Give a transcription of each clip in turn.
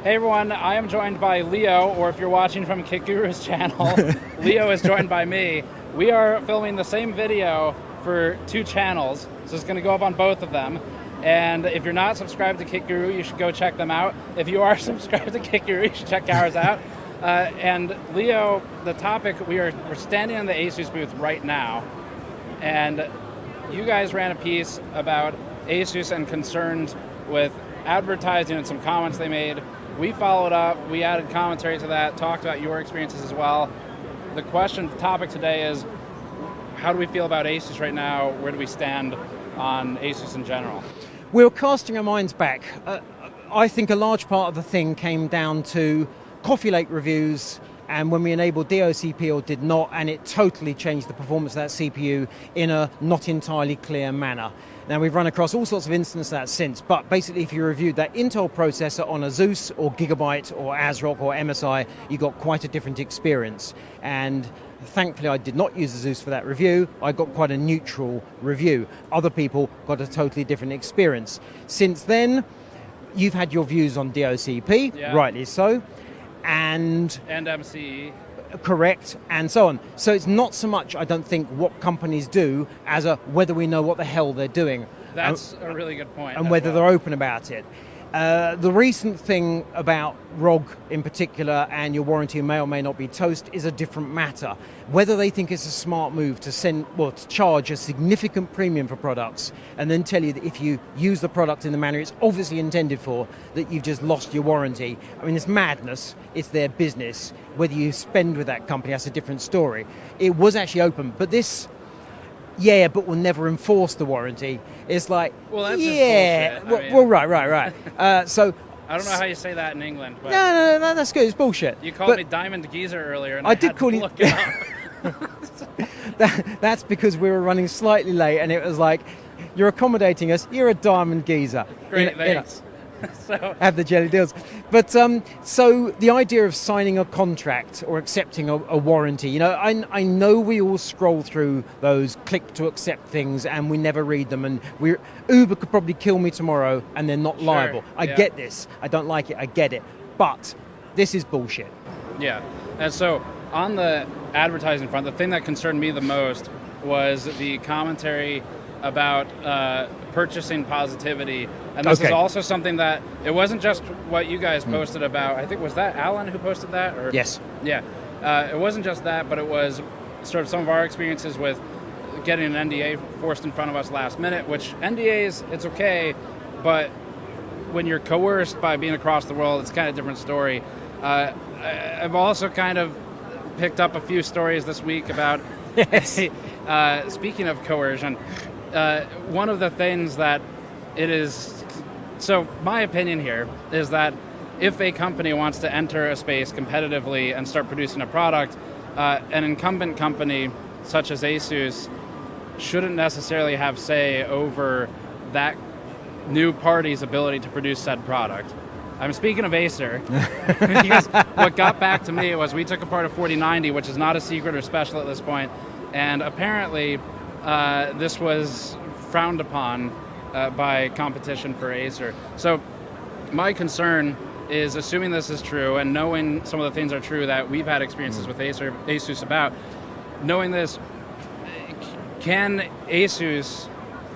Hey everyone, I am joined by Leo, or if you're watching from Kit Guru's channel, Leo is joined by me. We are filming the same video for 2 channels, so it's going to go up on both of them. And if you're not subscribed to Kit Guru, you should go check them out. If you are subscribed to Kit Guru, you should check ours out. And Leo, the topic, we're standing in the Asus booth right now, and you guys ran a piece about Asus and concerns with advertising and some comments they made. We followed up, we added commentary to that, talked about your experiences as well. The topic today is, how do we feel about Asus right now? Where do we stand on Asus in general? We were casting our minds back. I think a large part of the thing came down to Coffee Lake reviews, and when we enabled DOCP or did not, and it totally changed the performance of that CPU in a not entirely clear manner. Now, we've run across all sorts of instances of that since, but basically if you reviewed that Intel processor on Azuz or Gigabyte or ASRock or MSI, you got quite a different experience. And thankfully I did not use Azuz for that review. I got quite a neutral review. Other people got a totally different experience. Since then, you've had your views on DOCP, yeah. Rightly so. And MCE. Correct, and so on. So it's not so much, I don't think, what companies do as whether we know what the hell they're doing. That's a really good point. And whether they're open about it. The recent thing about ROG in particular and your warranty may or may not be toast is a different matter. Whether they think it's a smart move to charge a significant premium for products and then tell you that if you use the product in the manner it's obviously intended for, that you've just lost your warranty. I mean, it's madness. It's their business. Whether you spend with that company, that's a different story. It was actually open, but this... yeah, but we'll never enforce the warranty. It's like, well, that's yeah, just bullshit. Well, right. So I don't know how you say that in England. But no, that's good. It's bullshit. You called me Diamond Geezer earlier, and I did had call to you. Look it up. That's because we were running slightly late, and it was like, you're accommodating us. You're a Diamond Geezer. Great, thanks. So. Have the jelly deals. But so the idea of signing a contract or accepting a warranty, you know, I know we all scroll through those click to accept things and we never read them, and Uber could probably kill me tomorrow and they're not liable. I get this. I don't like it. I get it. But this is bullshit. Yeah. And so on the advertising front, the thing that concerned me the most was the commentary about purchasing positivity. And this is also something that, it wasn't just what you guys posted about. I think, was that Alan who posted that? Or? Yes. Yeah. It wasn't just that, but it was sort of some of our experiences with getting an NDA forced in front of us last minute, which NDAs, it's okay, but when you're coerced by being across the world, it's kind of a different story. I've also kind of picked up a few stories this week about, speaking of coercion, one of the things that it is... So my opinion here is that if a company wants to enter a space competitively and start producing a product, an incumbent company such as Asus shouldn't necessarily have say over that new party's ability to produce said product. I'm speaking of Acer, because what got back to me was we took apart a 4090, which is not a secret or special at this point, and apparently this was frowned upon by competition for Acer. So my concern is, assuming this is true and knowing some of the things are true that we've had experiences with Asus about, knowing this, can Asus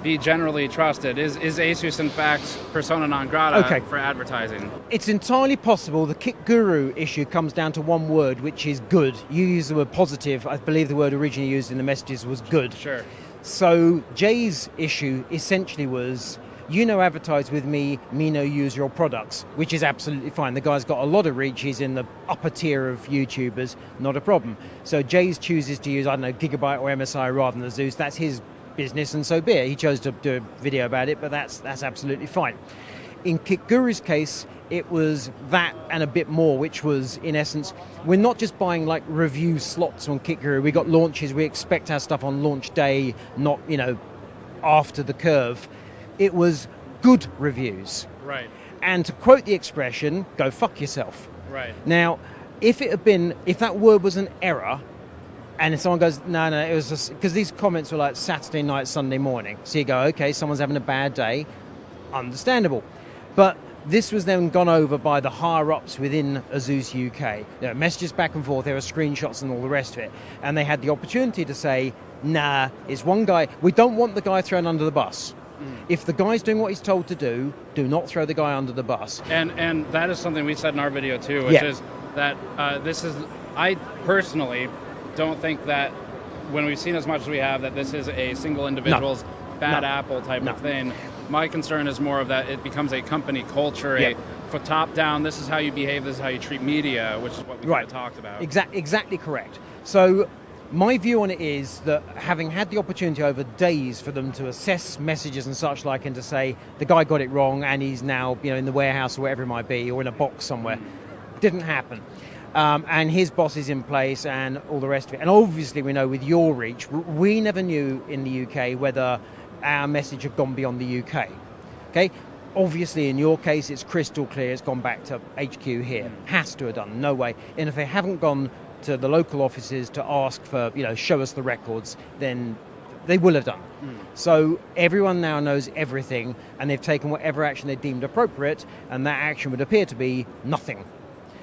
be generally trusted? Is Asus in fact persona non grata for advertising? It's entirely possible. The Kit Guru issue comes down to one word, which is good. You use the word positive. I believe the word originally used in the messages was good. Sure. So Jay's issue essentially was, you know, advertise with me no use your products, which is absolutely fine. The guy's got a lot of reach. He's in the upper tier of YouTubers, not a problem. So Jay's chooses to use, I don't know, Gigabyte or MSI rather than Azuz. That's his business, and so be it. He chose to do a video about it, but that's absolutely fine. In Kit Guru's case, it was that and a bit more, which was, in essence, we're not just buying like review slots on Kit Guru. We got launches. We expect our stuff on launch day, not, you know, after the curve. It was good reviews. Right. And to quote the expression, go fuck yourself. Right. Now, if that word was an error, and if someone goes, no, it was just, because these comments were like Saturday night, Sunday morning. So you go, okay, someone's having a bad day. Understandable. But This was then gone over by the higher-ups within Azuz UK. There are messages back and forth, there are screenshots and all the rest of it. And they had the opportunity to say, nah, it's one guy. We don't want the guy thrown under the bus. If the guy's doing what he's told to do not throw the guy under the bus. And that is something we said in our video too, which is that I personally don't think that when we've seen as much as we have, that this is a single individual's bad apple type of thing. My concern is more of that it becomes a company culture, for top down, this is how you behave, this is how you treat media, which is what we kind of talked about. Exactly correct. So my view on it is that having had the opportunity over days for them to assess messages and such like, and to say the guy got it wrong and he's now in the warehouse or wherever it might be, or in a box somewhere, didn't happen. And his boss is in place and all the rest of it. And obviously we know with your reach, we never knew in the UK whether our message had gone beyond the UK. Okay? Obviously in your case it's crystal clear it's gone back to HQ here. Has to have done, no way. And if they haven't gone to the local offices to ask for, show us the records, then they will have done. So everyone now knows everything, and they've taken whatever action they deemed appropriate, and that action would appear to be nothing.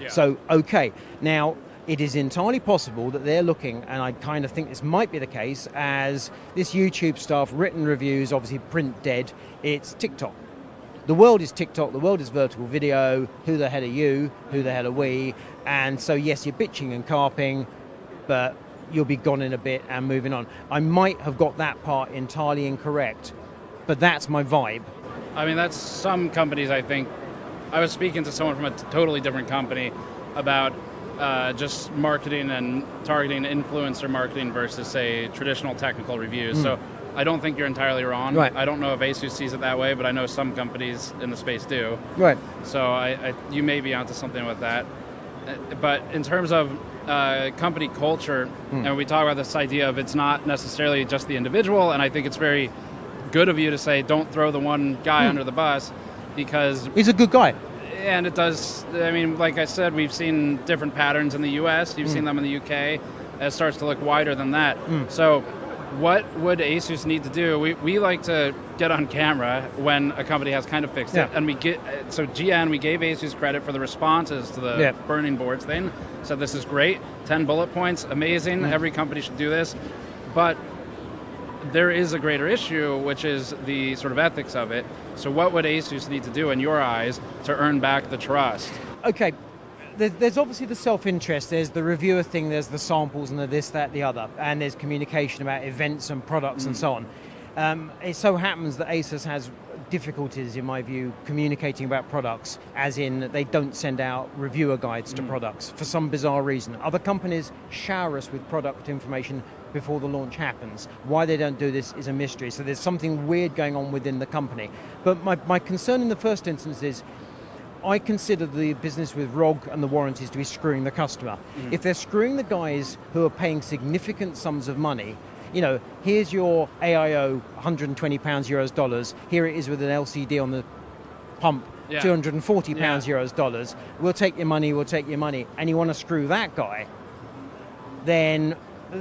Yeah. So, okay. Now, it is entirely possible that they're looking, and I kind of think this might be the case, as this YouTube stuff, written reviews, obviously print dead, it's TikTok. The world is TikTok, the world is vertical video, who the hell are you, who the hell are we? And so yes, you're bitching and carping, but you'll be gone in a bit and moving on. I might have got that part entirely incorrect, but that's my vibe. I mean, that's some companies, I think. I was speaking to someone from a totally different company about just marketing and targeting influencer marketing versus, say, traditional technical reviews. So I don't think you're entirely wrong. Right. I don't know if Asus sees it that way, but I know some companies in the space do. Right. So you may be onto something with that. But in terms of company culture, and we talk about this idea of it's not necessarily just the individual, and I think it's very good of you to say don't throw the one guy under the bus, because he's a good guy. And it does, I mean, like I said, we've seen different patterns in the US, you've seen them in the UK, it starts to look wider than that. So what would Asus need to do? We like to get on camera when a company has kind of fixed it, and we gave Asus credit for the responses to the burning boards thing. Said this is great, 10 bullet points, amazing, every company should do this. But there is a greater issue, which is the sort of ethics of it. So what would Asus need to do in your eyes to earn back the trust? Okay. There's obviously the self-interest, there's the reviewer thing, there's the samples and the this, that, the other, and there's communication about events and products and so on. It so happens that Asus has difficulties, in my view, communicating about products, as in they don't send out reviewer guides to products for some bizarre reason. Other companies shower us with product information before the launch happens. Why they don't do this is a mystery. So there's something weird going on within the company. But my concern in the first instance is I consider the business with ROG and the warranties to be screwing the customer. If they're screwing the guys who are paying significant sums of money, here's your AIO, £120, euros, dollars. Here it is with an LCD on the pump, £240, euros, dollars. We'll take your money, and you want to screw that guy, then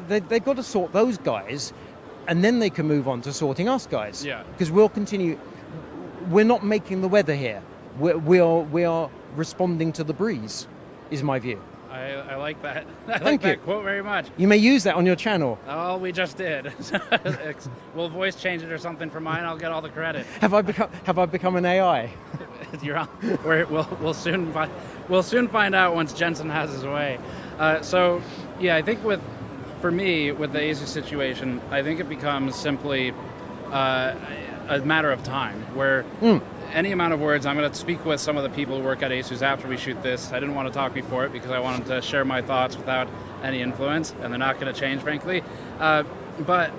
they've got to sort those guys, and then they can move on to sorting us guys. Because we'll continue. We're not making the weather here. We are responding to the breeze, is my view. I like that. I Thank like you. that quote very much. You may use that on your channel. Oh, we just did. We'll voice change it or something for mine. I'll get all the credit. Have I become an AI? You're on. We'll soon find out once Jensen has his way. So yeah, I think for me with the Asus situation, I think it becomes simply a matter of time where. Any amount of words, I'm going to speak with some of the people who work at Asus after we shoot this. I didn't want to talk before it because I wanted to share my thoughts without any influence, and they're not going to change, frankly. But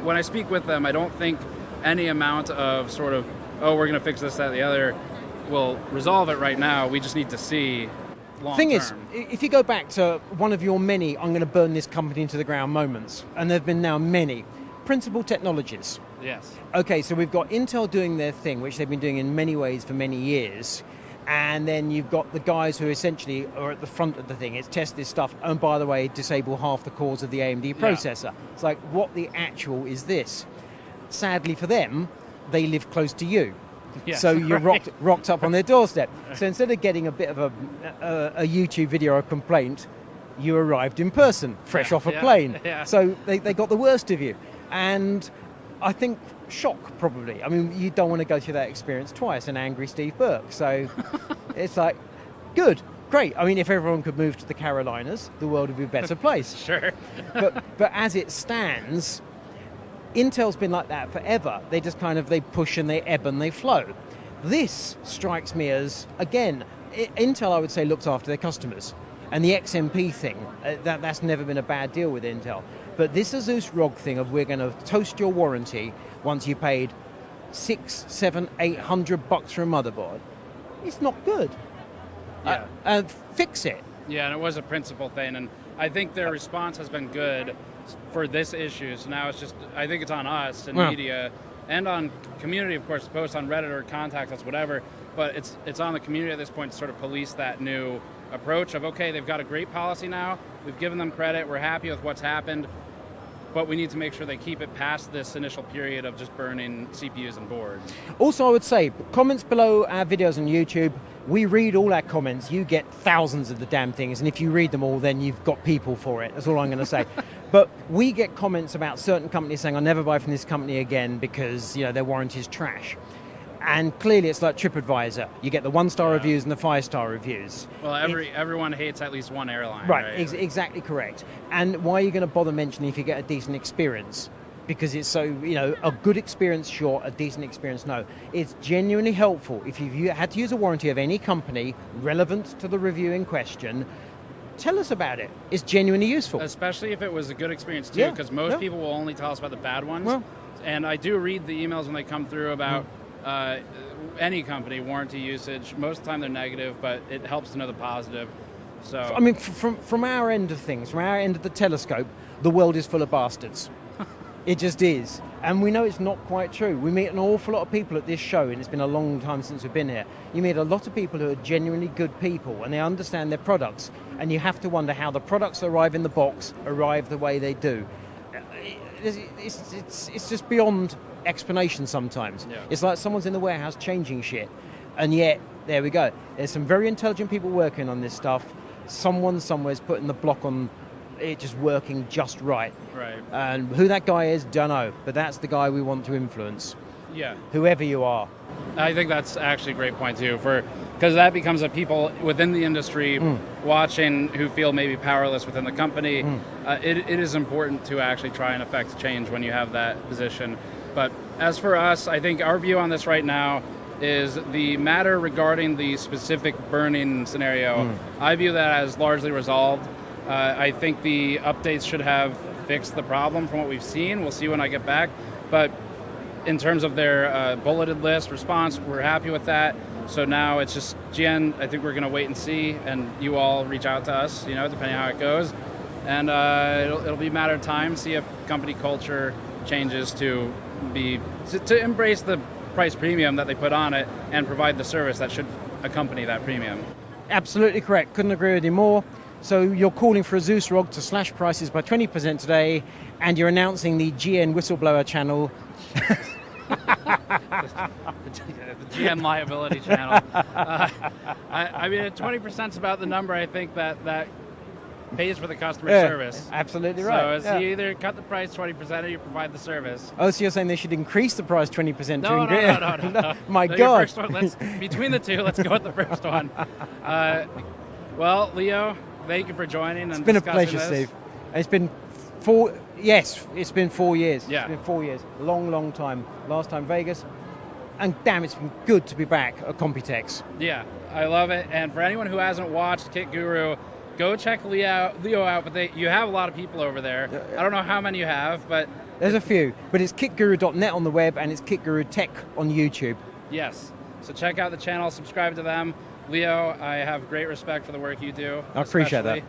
when I speak with them, I don't think any amount of sort of, oh, we're going to fix this, that, the other, will resolve it right now. We just need to see long term. Thing is, if you go back to one of your many, I'm going to burn this company into the ground moments, and there have been now many, principal technologies. Yes. Okay, so we've got Intel doing their thing, which they've been doing in many ways for many years. And then you've got the guys who essentially are at the front of the thing. It's test this stuff. And by the way, disable half the cores of the AMD processor. It's like, what the actual is this? Sadly for them, they live close to you. Yes, so you're right. rocked up on their doorstep. So instead of getting a bit of a YouTube video or a complaint, you arrived in person, fresh off a plane. Yeah. So they got the worst of you. And I think shock, probably. I mean, you don't want to go through that experience twice, an angry Steve Burke. So it's like, good, great. I mean, if everyone could move to the Carolinas, the world would be a better place. Sure. but as it stands, Intel's been like that forever. They just they push and they ebb and they flow. This strikes me as, again, Intel, I would say, looks after their customers. And the XMP thing, that's never been a bad deal with Intel. But this Asus ROG thing of we're going to toast your warranty once you paid $600, $700, $800 for a motherboard, it's not good. Yeah. Fix it. Yeah, and it was a principal thing, and I think their response has been good for this issue. So now it's just, I think it's on us and media and on community, of course, to post on Reddit or contact us, whatever. But it's on the community at this point to sort of police that new approach of, okay, they've got a great policy now. We've given them credit. We're happy with what's happened. But we need to make sure they keep it past this initial period of just burning CPUs and boards. Also, I would say, comments below our videos on YouTube, we read all our comments. You get thousands of the damn things, and if you read them all, then you've got people for it. That's all I'm going to say. But we get comments about certain companies saying, I'll never buy from this company again because their warranty is trash. And clearly it's like TripAdvisor. You get the 1-star reviews and the 5-star reviews. Well, everyone hates at least one airline. Right? Exactly correct. And why are you going to bother mentioning if you get a decent experience? Because it's so, a good experience, sure, a decent experience, no. It's genuinely helpful. If you've had to use a warranty of any company relevant to the review in question, tell us about it. It's genuinely useful. Especially if it was a good experience too, because most people will only tell us about the bad ones. And I do read the emails when they come through about any company warranty usage. Most of the time they're negative, but it helps to know the positive. So I mean, from our end of things, from our end of the telescope, the world is full of bastards. It just is. And we know it's not quite true. We meet an awful lot of people at this show, and it's been a long time since we've been here. You meet a lot of people who are genuinely good people, and they understand their products. And you have to wonder how the products arrive in the box arrive the way they do. It's just beyond explanation sometimes. Yeah. It's like someone's in the warehouse changing shit. And yet, there we go. There's some very intelligent people working on this stuff. Someone somewhere's putting the block on it just working just right. Right. And who that guy is, don't know. But that's the guy we want to influence. Yeah. Whoever you are. I think that's actually a great point too, because that becomes a people within the industry watching who feel maybe powerless within the company. It is important to actually try and affect change when you have that position. But as for us, I think our view on this right now is the matter regarding the specific burning scenario. I view that as largely resolved. I think the updates should have fixed the problem from what we've seen. We'll see when I get back. But in terms of their bulleted list response, we're happy with that. So now it's just, GN, I think we're going to wait and see, and you all reach out to us, depending on how it goes. And it'll be a matter of time, see if company culture changes to embrace the price premium that they put on it and provide the service that should accompany that premium. Absolutely correct. Couldn't agree with you more. So you're calling for Asus ROG to slash prices by 20% today, and you're announcing the GN whistleblower channel. The GN liability channel. I mean, 20% is about the number I think that pays for the customer service. Absolutely right. So you either cut the price 20% or you provide the service. Oh, so you're saying they should increase the price 20% No. My God. First one, between the two, let's go with the first one. Well, Leo, thank you for joining. It's been a pleasure, Steve. It's been 4 years. Yeah. It's been 4 years. Long time. Last time Vegas. And damn, it's been good to be back at Computex. Yeah, I love it. And for anyone who hasn't watched Kit Guru, go check Leo out. But you have a lot of people over there. I don't know how many you have, but there's a few. But it's kitguru.net on the web, and it's Kit Guru Tech on YouTube. Yes. So check out the channel, subscribe to them. Leo, I have great respect for the work you do. I appreciate that.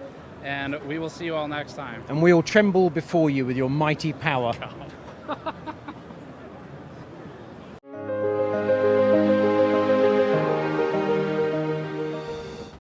And we will see you all next time. And we will tremble before you with your mighty power. God.